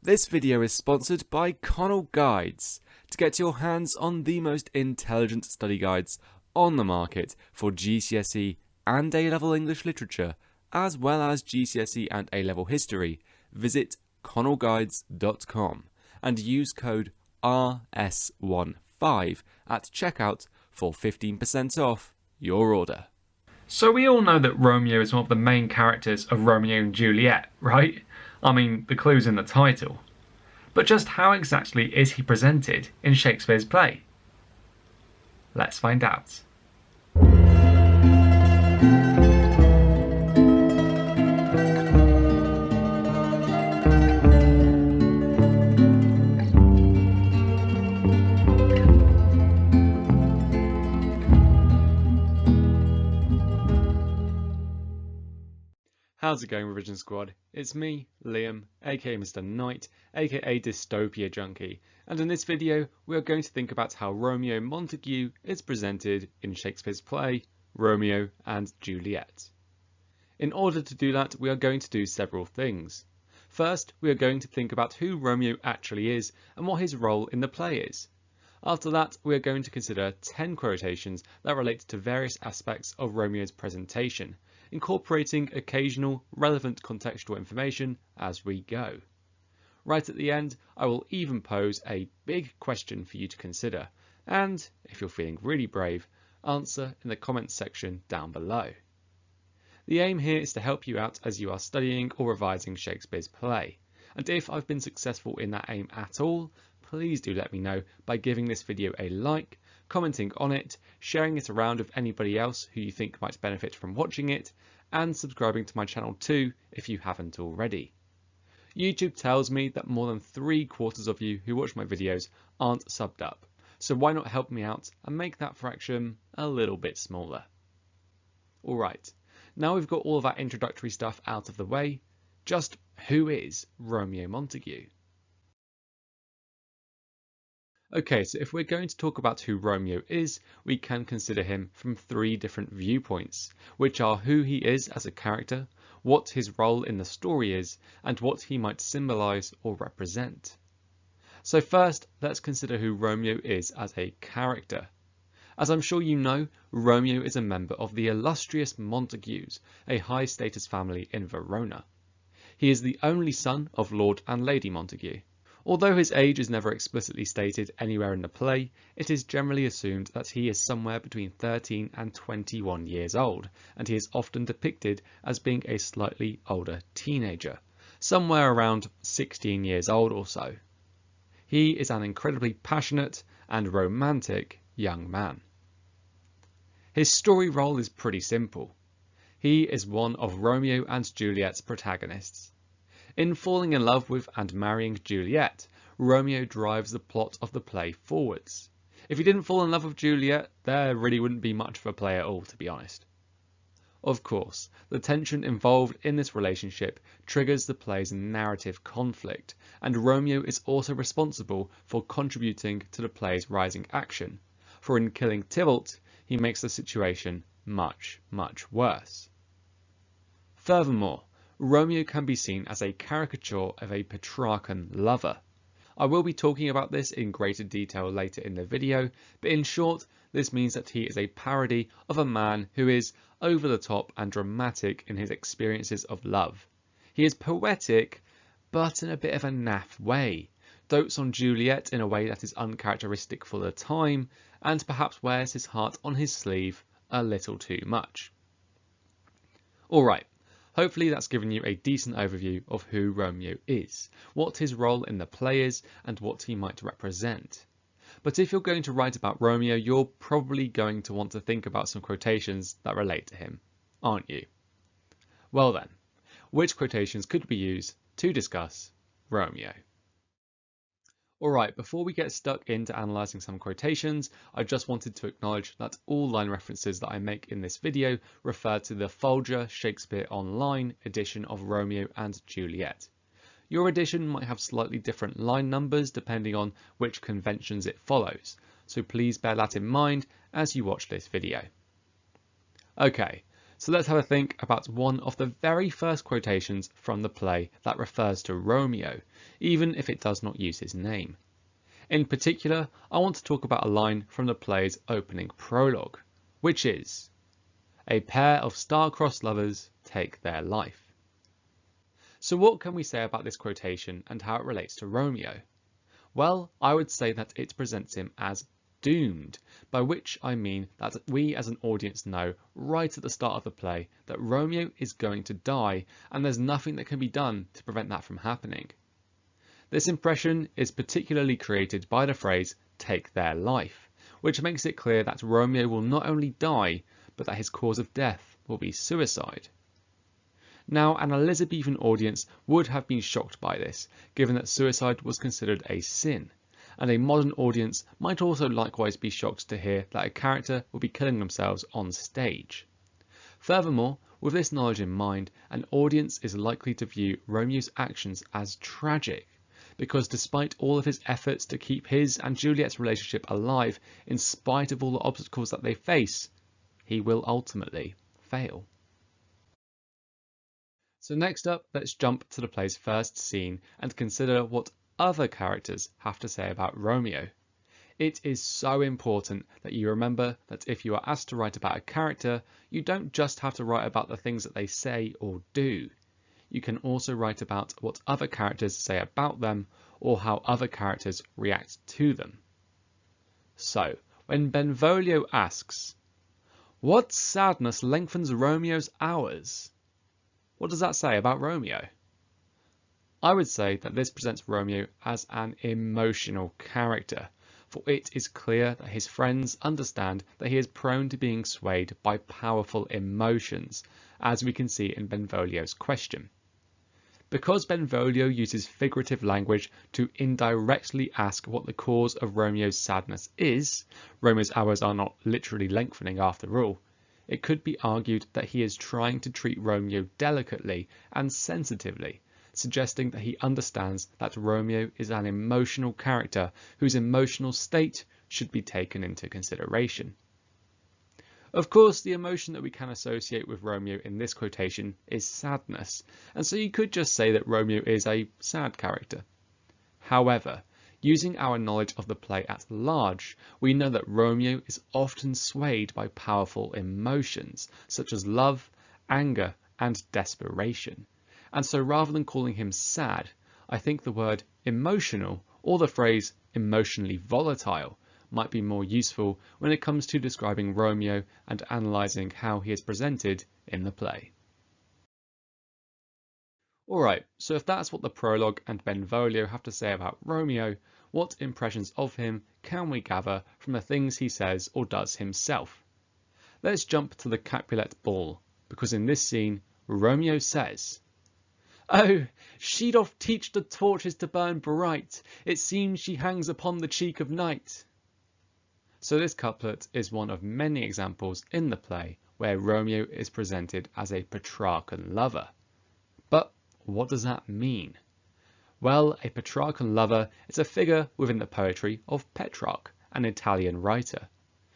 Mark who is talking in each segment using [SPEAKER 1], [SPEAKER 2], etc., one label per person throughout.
[SPEAKER 1] This video is sponsored by Connell Guides. To get your hands on the most intelligent study guides on the market for GCSE and A-level English literature, as well as GCSE and A-level history, visit connellguides.com and use code RS15 at checkout for 15% off your order.
[SPEAKER 2] So we all know that Romeo is one of the main characters of Romeo and Juliet, right? I mean, the clue's in the title. But just how exactly is he presented in Shakespeare's play? Let's find out.
[SPEAKER 1] How's it going, Revision Squad? It's me, Liam, aka Mr. Knight, aka DystopiaJunkie, and in this video we are going to think about how Romeo Montague is presented in Shakespeare's play, Romeo and Juliet. In order to do that, we are going to do several things. First, we are going to think about who Romeo actually is and what his role in the play is. After that, we are going to consider 10 quotations that relate to various aspects of Romeo's presentation, incorporating occasional relevant contextual information as we go. Right at the end, I will even pose a big question for you to consider, and, if you're feeling really brave, answer in the comments section down below. The aim here is to help you out as you are studying or revising Shakespeare's play, and if I've been successful in that aim at all, please do let me know by giving this video a like, commenting on it, sharing it around with anybody else who you think might benefit from watching it, and subscribing to my channel too if you haven't already. YouTube tells me that more than 3/4 of you who watch my videos aren't subbed up, so why not help me out and make that fraction a little bit smaller. Alright, now we've got all of that introductory stuff out of the way, just who is Romeo Montague? Okay, so if we're going to talk about who Romeo is, we can consider him from 3 different viewpoints, which are who he is as a character, what his role in the story is, and what he might symbolise or represent. So first, let's consider who Romeo is as a character. As I'm sure you know, Romeo is a member of the illustrious Montagues, a high-status family in Verona. He is the only son of Lord and Lady Montague. Although his age is never explicitly stated anywhere in the play, it is generally assumed that he is somewhere between 13 and 21 years old, and he is often depicted as being a slightly older teenager, somewhere around 16 years old or so. He is an incredibly passionate and romantic young man. His story role is pretty simple. He is one of Romeo and Juliet's protagonists. In falling in love with and marrying Juliet, Romeo drives the plot of the play forwards. If he didn't fall in love with Juliet, there really wouldn't be much of a play at all, to be honest. Of course, the tension involved in this relationship triggers the play's narrative conflict, and Romeo is also responsible for contributing to the play's rising action, for in killing Tybalt, he makes the situation much, much worse. Furthermore, Romeo can be seen as a caricature of a Petrarchan lover. I will be talking about this in greater detail later in the video, but in short, this means that he is a parody of a man who is over the top and dramatic in his experiences of love. He is poetic, but in a bit of a naff way, dotes on Juliet in a way that is uncharacteristic for the time, and perhaps wears his heart on his sleeve a little too much. Alright. Hopefully that's given you a decent overview of who Romeo is, what his role in the play is, and what he might represent. But if you're going to write about Romeo, you're probably going to want to think about some quotations that relate to him, aren't you? Well then, which quotations could we use to discuss Romeo? Alright, before we get stuck into analysing some quotations, I just wanted to acknowledge that all line references that I make in this video refer to the Folger Shakespeare Online edition of Romeo and Juliet. Your edition might have slightly different line numbers depending on which conventions it follows, so please bear that in mind as you watch this video. Okay, So let's have a think about one of the very first quotations from the play that refers to Romeo, even if it does not use his name. In particular, I want to talk about a line from the play's opening prologue, which is, "A pair of star-crossed lovers take their life." So what can we say about this quotation and how it relates to Romeo? Well, I would say that it presents him as doomed, by which I mean that we as an audience know right at the start of the play that Romeo is going to die and there's nothing that can be done to prevent that from happening. This impression is particularly created by the phrase "take their life," which makes it clear that Romeo will not only die, but that his cause of death will be suicide. Now, an Elizabethan audience would have been shocked by this, given that suicide was considered a sin, and a modern audience might also likewise be shocked to hear that a character will be killing themselves on stage. Furthermore, with this knowledge in mind, an audience is likely to view Romeo's actions as tragic, because despite all of his efforts to keep his and Juliet's relationship alive, in spite of all the obstacles that they face, he will ultimately fail. So next up, let's jump to the play's first scene and consider what other characters have to say about Romeo. It is so important that you remember that if you are asked to write about a character, you don't just have to write about the things that they say or do. You can also write about what other characters say about them or how other characters react to them. So, when Benvolio asks, "What sadness lengthens Romeo's hours?" what does that say about Romeo? I would say that this presents Romeo as an emotional character, for it is clear that his friends understand that he is prone to being swayed by powerful emotions, as we can see in Benvolio's question. Because Benvolio uses figurative language to indirectly ask what the cause of Romeo's sadness is, Romeo's hours are not literally lengthening after all, it could be argued that he is trying to treat Romeo delicately and sensitively, suggesting that he understands that Romeo is an emotional character whose emotional state should be taken into consideration. Of course, the emotion that we can associate with Romeo in this quotation is sadness, and so you could just say that Romeo is a sad character. However, using our knowledge of the play at large, we know that Romeo is often swayed by powerful emotions, such as love, anger, and desperation. And so rather than calling him sad, I think the word emotional or the phrase emotionally volatile might be more useful when it comes to describing Romeo and analysing how he is presented in the play. Alright, so if that's what the prologue and Benvolio have to say about Romeo, what impressions of him can we gather from the things he says or does himself? Let's jump to the Capulet ball, because in this scene, Romeo says, "Oh, she doth teach the torches to burn bright, it seems she hangs upon the cheek of night." So this couplet is one of many examples in the play where Romeo is presented as a Petrarchan lover. But what does that mean? Well, a Petrarchan lover is a figure within the poetry of Petrarch, an Italian writer.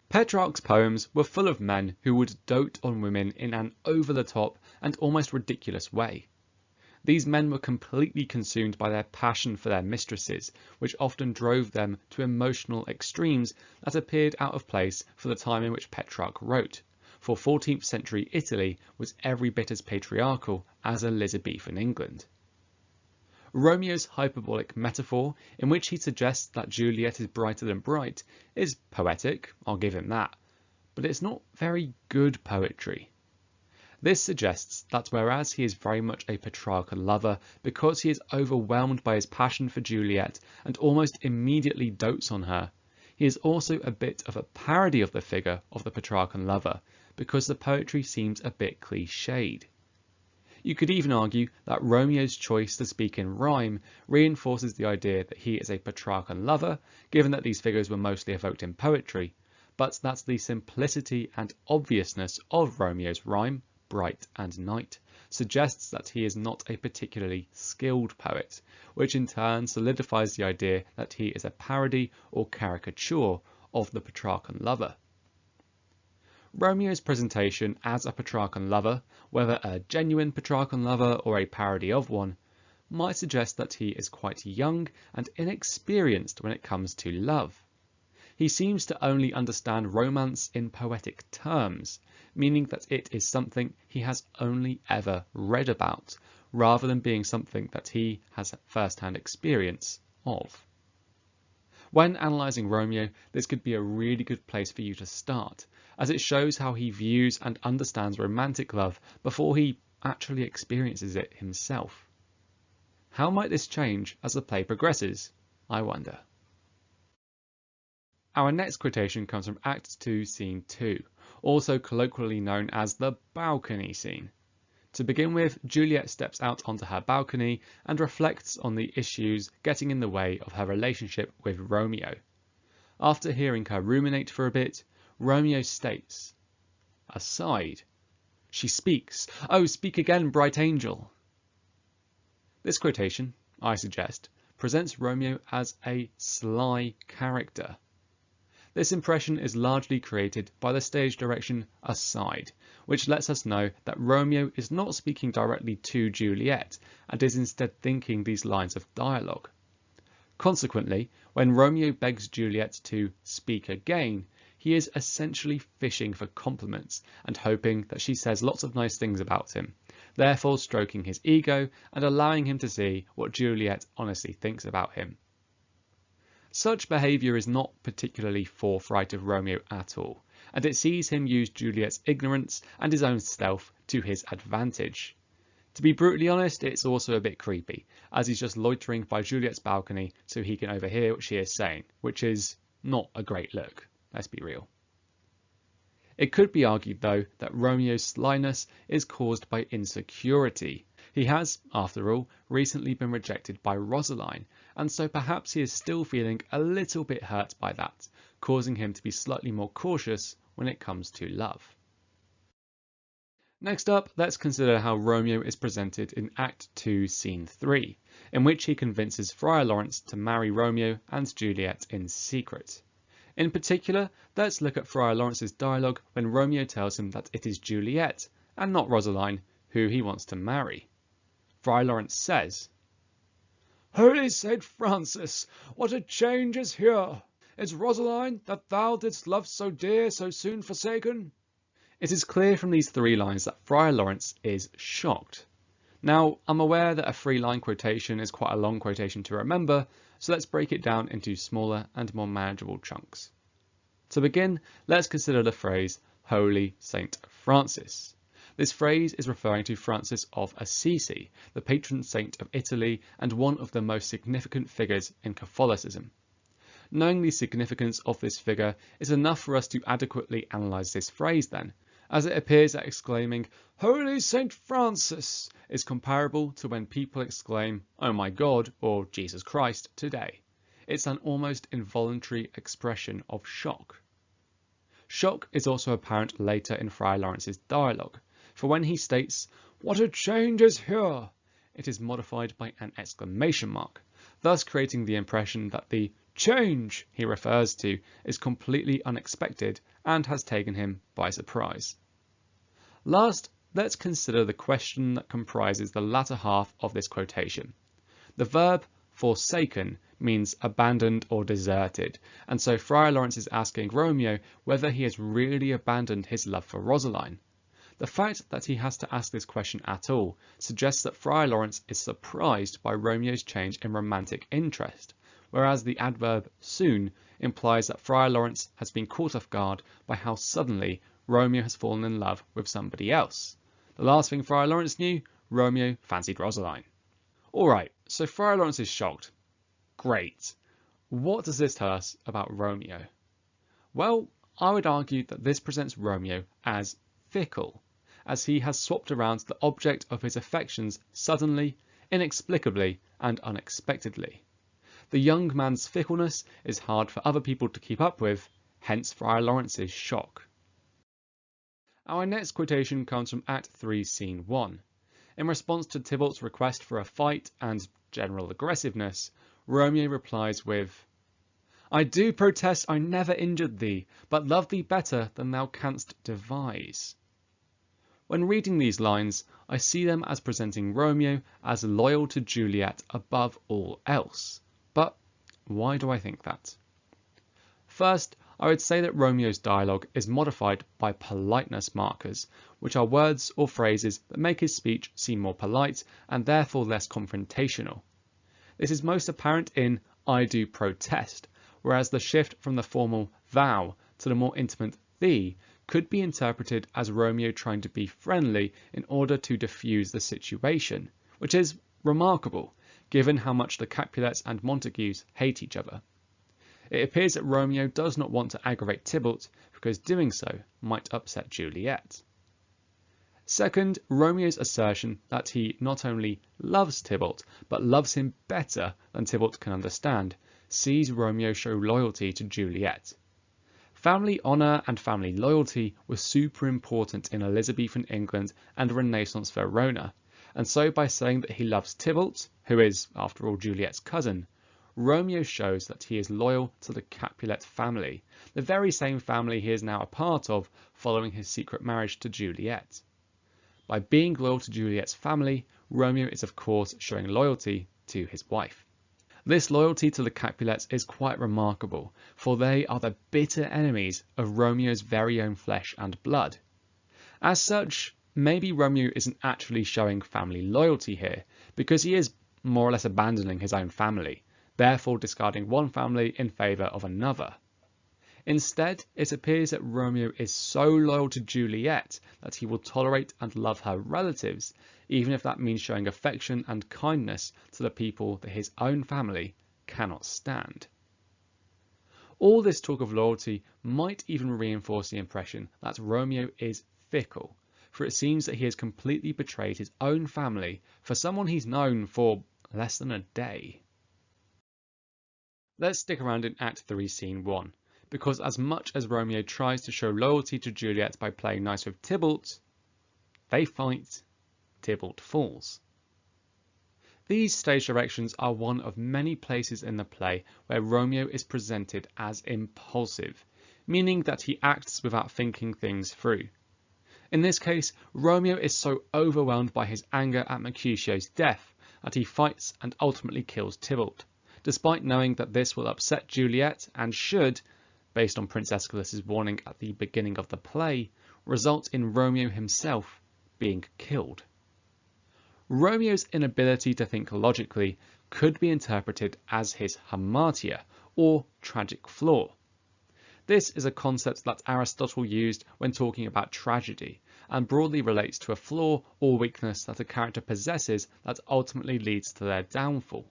[SPEAKER 1] Petrarch's poems were full of men who would dote on women in an over-the-top and almost ridiculous way. These men were completely consumed by their passion for their mistresses, which often drove them to emotional extremes that appeared out of place for the time in which Petrarch wrote, for 14th century Italy was every bit as patriarchal as Elizabethan England. Romeo's hyperbolic metaphor, in which he suggests that Juliet is brighter than bright, is poetic, I'll give him that, but it's not very good poetry. This suggests that whereas he is very much a Petrarchan lover because he is overwhelmed by his passion for Juliet and almost immediately dotes on her, he is also a bit of a parody of the figure of the Petrarchan lover because the poetry seems a bit cliched. You could even argue that Romeo's choice to speak in rhyme reinforces the idea that he is a Petrarchan lover, given that these figures were mostly evoked in poetry, but that the simplicity and obviousness of Romeo's rhyme, bright and night, suggests that he is not a particularly skilled poet, which in turn solidifies the idea that he is a parody or caricature of the Petrarchan lover. Romeo's presentation as a Petrarchan lover, whether a genuine Petrarchan lover or a parody of one, might suggest that he is quite young and inexperienced when it comes to love. He seems to only understand romance in poetic terms, meaning that it is something he has only ever read about, rather than being something that he has first-hand experience of. When analysing Romeo, this could be a really good place for you to start, as it shows how he views and understands romantic love before he actually experiences it himself. How might this change as the play progresses, I wonder? Our next quotation comes from Act 2, Scene 2, also colloquially known as the balcony scene. To begin with, Juliet steps out onto her balcony and reflects on the issues getting in the way of her relationship with Romeo. After hearing her ruminate for a bit, Romeo states, aside, "She speaks. Oh, speak again, bright angel." This quotation, I suggest, presents Romeo as a sly character. This impression is largely created by the stage direction aside, which lets us know that Romeo is not speaking directly to Juliet and is instead thinking these lines of dialogue. Consequently, when Romeo begs Juliet to speak again, he is essentially fishing for compliments and hoping that she says lots of nice things about him, therefore stroking his ego and allowing him to see what Juliet honestly thinks about him. Such behaviour is not particularly forthright of Romeo at all, and it sees him use Juliet's ignorance and his own stealth to his advantage. To be brutally honest, it's also a bit creepy, as he's just loitering by Juliet's balcony so he can overhear what she is saying, which is not a great look, let's be real. It could be argued, though, that Romeo's slyness is caused by insecurity. He has, after all, recently been rejected by Rosaline, and so perhaps he is still feeling a little bit hurt by that, causing him to be slightly more cautious when it comes to love. Next up, let's consider how Romeo is presented in Act 2, Scene 3, in which he convinces Friar Lawrence to marry Romeo and Juliet in secret. In particular, let's look at Friar Lawrence's dialogue when Romeo tells him that it is Juliet, and not Rosaline, who he wants to marry. Friar Lawrence says, "Holy Saint Francis, what a change is here! Is Rosaline, that thou didst love so dear, so soon forsaken?" It is clear from these three lines that Friar Lawrence is shocked. Now, I'm aware that a 3-line quotation is quite a long quotation to remember, so let's break it down into smaller and more manageable chunks. To begin, let's consider the phrase, Holy Saint Francis. This phrase is referring to Francis of Assisi, the patron saint of Italy and one of the most significant figures in Catholicism. Knowing the significance of this figure is enough for us to adequately analyse this phrase then, as it appears that exclaiming, "Holy Saint Francis," is comparable to when people exclaim, "Oh my God," or "Jesus Christ" today. It's an almost involuntary expression of shock. Shock is also apparent later in Friar Lawrence's dialogue, for when he states, "What a change is here!" it is modified by an exclamation mark, thus creating the impression that the change he refers to is completely unexpected and has taken him by surprise. Last, let's consider the question that comprises the latter half of this quotation. The verb forsaken means abandoned or deserted, and so Friar Lawrence is asking Romeo whether he has really abandoned his love for Rosaline. The fact that he has to ask this question at all suggests that Friar Lawrence is surprised by Romeo's change in romantic interest, whereas the adverb soon implies that Friar Lawrence has been caught off guard by how suddenly Romeo has fallen in love with somebody else. The last thing Friar Lawrence knew, Romeo fancied Rosaline. Alright, so Friar Lawrence is shocked. Great. What does this tell us about Romeo? Well, I would argue that this presents Romeo as fickle, as he has swapped around the object of his affections suddenly, inexplicably, and unexpectedly. The young man's fickleness is hard for other people to keep up with, hence Friar Lawrence's shock. Our next quotation comes from Act 3, Scene 1. In response to Tybalt's request for a fight and general aggressiveness, Romeo replies with, I do protest I never injured thee, but love thee better than thou canst devise. When reading these lines, I see them as presenting Romeo as loyal to Juliet above all else. But why do I think that? First, I would say that Romeo's dialogue is modified by politeness markers, which are words or phrases that make his speech seem more polite and therefore less confrontational. This is most apparent in I do protest, whereas the shift from the formal thou to the more intimate thee could be interpreted as Romeo trying to be friendly in order to diffuse the situation, which is remarkable given how much the Capulets and Montagues hate each other. It appears that Romeo does not want to aggravate Tybalt because doing so might upset Juliet. Second, Romeo's assertion that he not only loves Tybalt, but loves him better than Tybalt can understand, sees Romeo show loyalty to Juliet. Family honour and family loyalty were super important in Elizabethan England and Renaissance Verona, and so by saying that he loves Tybalt, who is, after all, Juliet's cousin, Romeo shows that he is loyal to the Capulet family, the very same family he is now a part of following his secret marriage to Juliet. By being loyal to Juliet's family, Romeo is of course showing loyalty to his wife. This loyalty to the Capulets is quite remarkable, for they are the bitter enemies of Romeo's very own flesh and blood. As such, maybe Romeo isn't actually showing family loyalty here, because he is more or less abandoning his own family, therefore discarding one family in favour of another. Instead, it appears that Romeo is so loyal to Juliet that he will tolerate and love her relatives, even if that means showing affection and kindness to the people that his own family cannot stand. All this talk of loyalty might even reinforce the impression that Romeo is fickle, for it seems that he has completely betrayed his own family for someone he's known for less than a day. Let's stick around in Act 3, Scene 1. Because as much as Romeo tries to show loyalty to Juliet by playing nice with Tybalt, they fight, Tybalt falls. These stage directions are one of many places in the play where Romeo is presented as impulsive, meaning that he acts without thinking things through. In this case, Romeo is so overwhelmed by his anger at Mercutio's death that he fights and ultimately kills Tybalt, despite knowing that this will upset Juliet and should, based on Prince Aeschylus's warning at the beginning of the play, result in Romeo himself being killed. Romeo's inability to think logically could be interpreted as his hamartia, or tragic flaw. This is a concept that Aristotle used when talking about tragedy, and broadly relates to a flaw or weakness that a character possesses that ultimately leads to their downfall.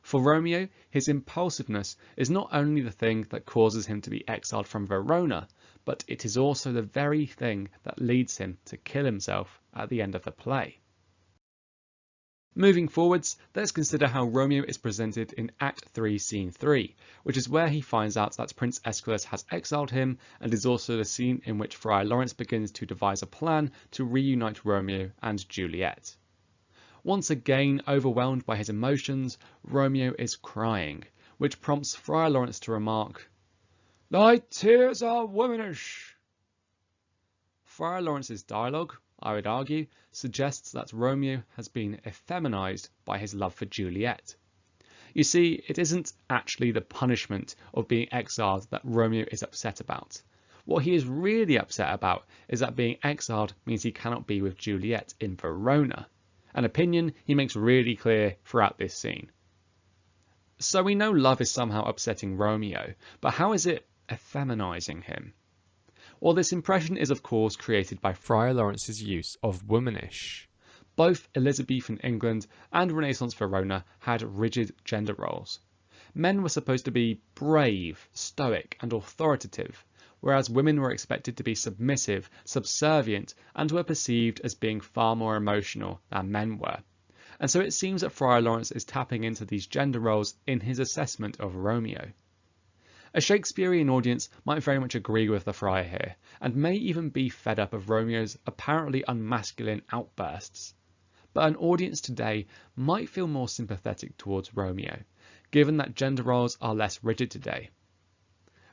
[SPEAKER 1] For Romeo, his impulsiveness is not only the thing that causes him to be exiled from Verona, but it is also the very thing that leads him to kill himself at the end of the play. Moving forwards, let's consider how Romeo is presented in Act 3, Scene 3, which is where he finds out that Prince Aeschylus has exiled him, and is also the scene in which Friar Lawrence begins to devise a plan to reunite Romeo and Juliet. Once again overwhelmed by his emotions, Romeo is crying, which prompts Friar Lawrence to remark, "Thy tears are womanish." Friar Lawrence's dialogue, I would argue, suggests that Romeo has been effeminized by his love for Juliet. You see, it isn't actually the punishment of being exiled that Romeo is upset about. What he is really upset about is that being exiled means he cannot be with Juliet in Verona, an opinion he makes really clear throughout this scene. So we know love is somehow upsetting Romeo, but how is it effeminizing him? Well, this impression is of course created by Friar Lawrence's use of womanish. Both Elizabethan England and Renaissance Verona had rigid gender roles. Men were supposed to be brave, stoic and authoritative, whereas women were expected to be submissive, subservient, and were perceived as being far more emotional than men were. And so it seems that Friar Lawrence is tapping into these gender roles in his assessment of Romeo. A Shakespearean audience might very much agree with the friar here, and may even be fed up of Romeo's apparently unmasculine outbursts. But an audience today might feel more sympathetic towards Romeo, given that gender roles are less rigid today,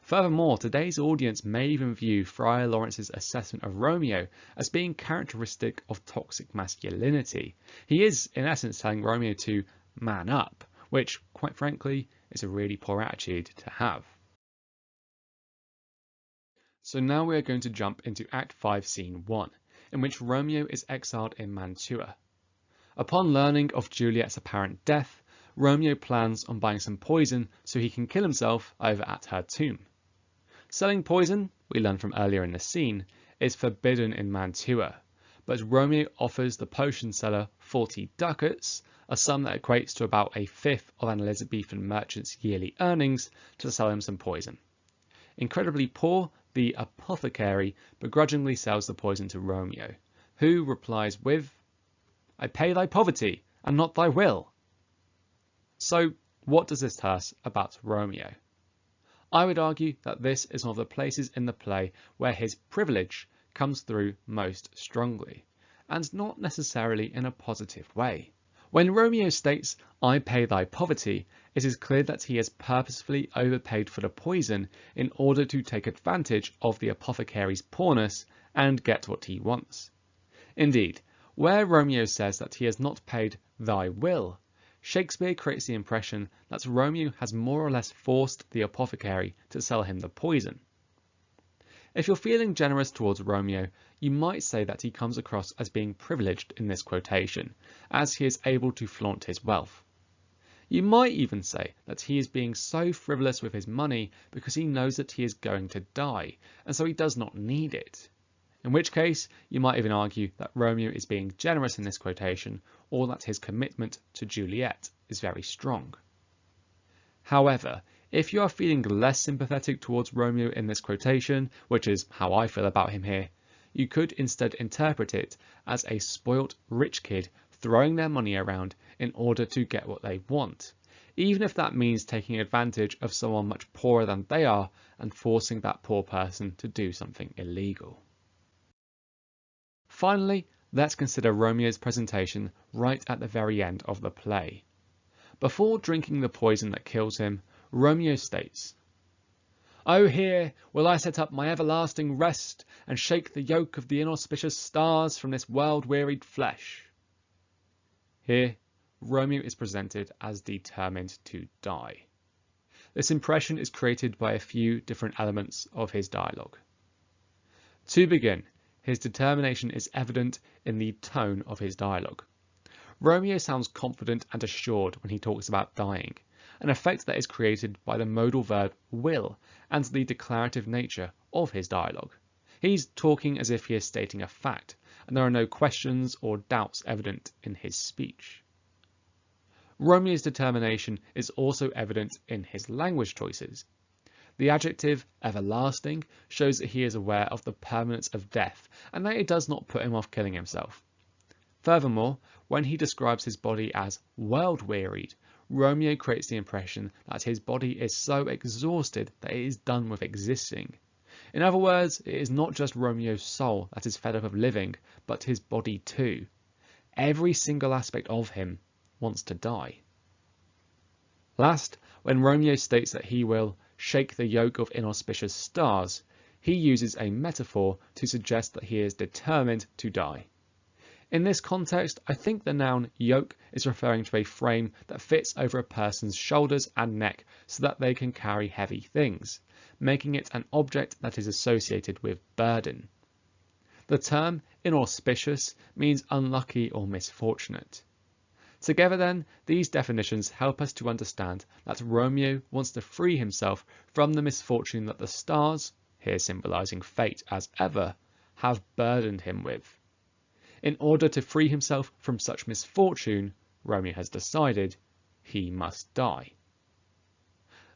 [SPEAKER 1] Furthermore, today's audience may even view Friar Lawrence's assessment of Romeo as being characteristic of toxic masculinity. He is, in essence, telling Romeo to man up, which, quite frankly, is a really poor attitude to have. So now we are going to jump into Act 5, Scene 1, in which Romeo is exiled in Mantua. Upon learning of Juliet's apparent death, Romeo plans on buying some poison so he can kill himself over at her tomb. Selling poison, we learn from earlier in the scene, is forbidden in Mantua, but Romeo offers the potion seller 40 ducats, a sum that equates to about a fifth of an Elizabethan merchant's yearly earnings, to sell him some poison. Incredibly poor, the apothecary begrudgingly sells the poison to Romeo, who replies with, "I pay thy poverty, and not thy will." So, what does this tell us about Romeo? I would argue that this is one of the places in the play where his privilege comes through most strongly, and not necessarily in a positive way. When Romeo states, "I pay thy poverty," it is clear that he has purposefully overpaid for the poison in order to take advantage of the apothecary's poorness and get what he wants. Indeed, where Romeo says that he has not paid thy will, Shakespeare creates the impression that Romeo has more or less forced the apothecary to sell him the poison. If you're feeling generous towards Romeo, you might say that he comes across as being privileged in this quotation, as he is able to flaunt his wealth. You might even say that he is being so frivolous with his money because he knows that he is going to die, and so he does not need it. In which case, you might even argue that Romeo is being generous in this quotation, or that his commitment to Juliet is very strong. However, if you are feeling less sympathetic towards Romeo in this quotation, which is how I feel about him here, you could instead interpret it as a spoilt rich kid throwing their money around in order to get what they want, even if that means taking advantage of someone much poorer than they are and forcing that poor person to do something illegal. Finally, let's consider Romeo's presentation right at the very end of the play. Before drinking the poison that kills him, Romeo states, "Oh, here will I set up my everlasting rest, and shake the yoke of the inauspicious stars from this world-wearied flesh." Here, Romeo is presented as determined to die. This impression is created by a few different elements of his dialogue. To begin, his determination is evident in the tone of his dialogue. Romeo sounds confident and assured when he talks about dying, an effect that is created by the modal verb will and the declarative nature of his dialogue. He's talking as if he is stating a fact, and there are no questions or doubts evident in his speech. Romeo's determination is also evident in his language choices. The adjective everlasting shows that he is aware of the permanence of death and that it does not put him off killing himself. Furthermore, when he describes his body as world-wearied, Romeo creates the impression that his body is so exhausted that it is done with existing. In other words, it is not just Romeo's soul that is fed up of living, but his body too. Every single aspect of him wants to die. Last, when Romeo states that he will shake the yoke of inauspicious stars, he uses a metaphor to suggest that he is determined to die. In this context, I think the noun yoke is referring to a frame that fits over a person's shoulders and neck so that they can carry heavy things, making it an object that is associated with burden. The term inauspicious means unlucky or misfortunate. Together then, these definitions help us to understand that Romeo wants to free himself from the misfortune that the stars, here symbolising fate as ever, have burdened him with. In order to free himself from such misfortune, Romeo has decided he must die.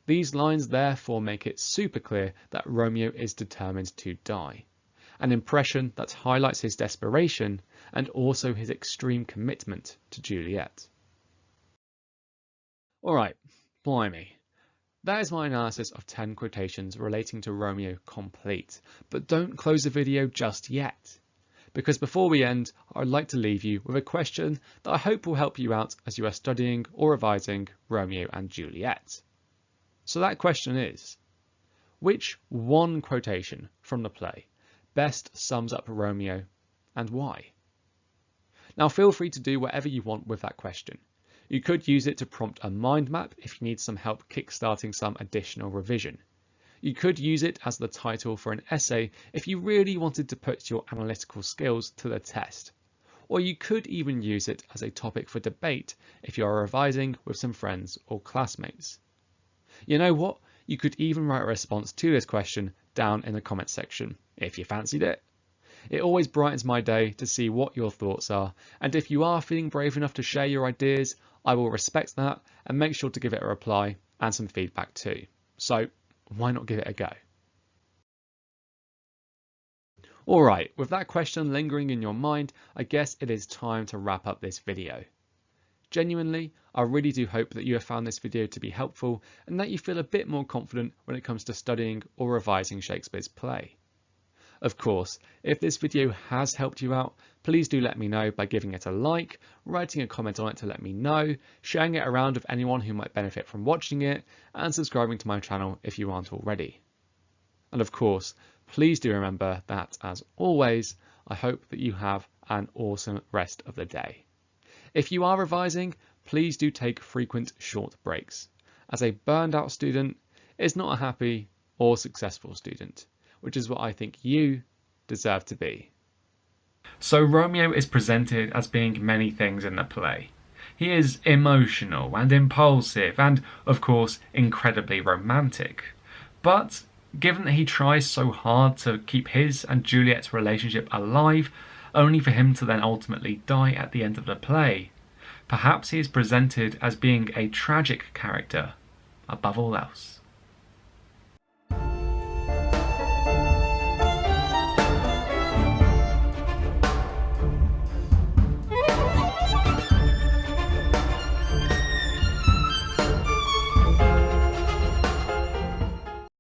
[SPEAKER 1] These lines therefore make it super clear that Romeo is determined to die, an impression that highlights his desperation and also his extreme commitment to Juliet. Alright, blimey. That is my analysis of 10 quotations relating to Romeo complete, but don't close the video just yet, because before we end, I'd like to leave you with a question that I hope will help you out as you are studying or revising Romeo and Juliet. So that question is, Which one quotation from the play best sums up Romeo and why? Now feel free to do whatever you want with that question. You could use it to prompt a mind map if you need some help kickstarting some additional revision. You could use it as the title for an essay if you really wanted to put your analytical skills to the test. Or you could even use it as a topic for debate if you are revising with some friends or classmates. You know what? You could even write a response to this question down in the comments section if you fancied it. It always brightens my day to see what your thoughts are, and if you are feeling brave enough to share your ideas, I will respect that and make sure to give it a reply and some feedback too. So why not give it a go? Alright, with that question lingering in your mind, I guess it is time to wrap up this video. Genuinely, I really do hope that you have found this video to be helpful and that you feel a bit more confident when it comes to studying or revising Shakespeare's play. Of course, if this video has helped you out, please do let me know by giving it a like, writing a comment on it to let me know, sharing it around with anyone who might benefit from watching it, and subscribing to my channel if you aren't already. And of course, please do remember that, as always, I hope that you have an awesome rest of the day. If you are revising, please do take frequent short breaks, as a burned out student is not a happy or successful student, which is what I think you deserve to be.
[SPEAKER 2] So Romeo is presented as being many things in the play. He is emotional and impulsive and, of course, incredibly romantic. But given that he tries so hard to keep his and Juliet's relationship alive, only for him to then ultimately die at the end of the play, perhaps he is presented as being a tragic character above all else.